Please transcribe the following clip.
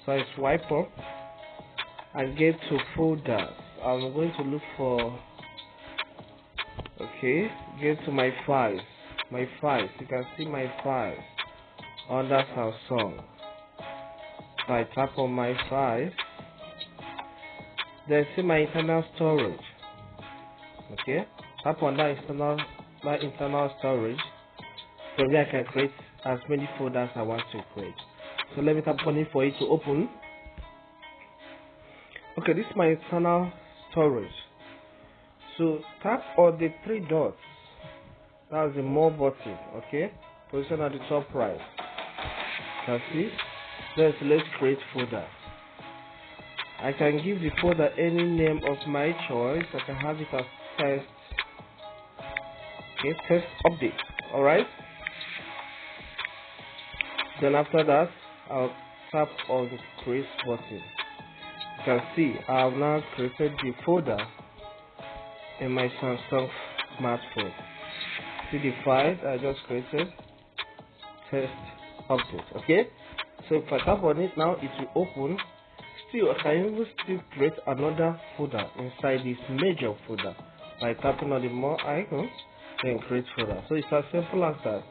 So I swipe up and get to folders. I'm going to look for, okay, get to my files. My files, you can see my files under Samsung. So I tap on my files, then see my internal storage. Okay, tap on that internal storage. From there I can create as many folders I want to create. So let me tap on it for it to open. Okay, this is my internal storage. So tap on the three dots. That's the more button. Okay, position at the top right. You can see. Then let's create folder. I can give the folder any name of my choice. I can have it as test. Okay, test update. Alright. Then after that, I'll tap on the create button. You can see I have now created the folder in my Samsung smartphone. See the file I just created, test update. Okay, so if I tap on it now, it will open. Still, I can even still create another folder inside this major folder by tapping on the more icon, then create folder. So it's as simple as that.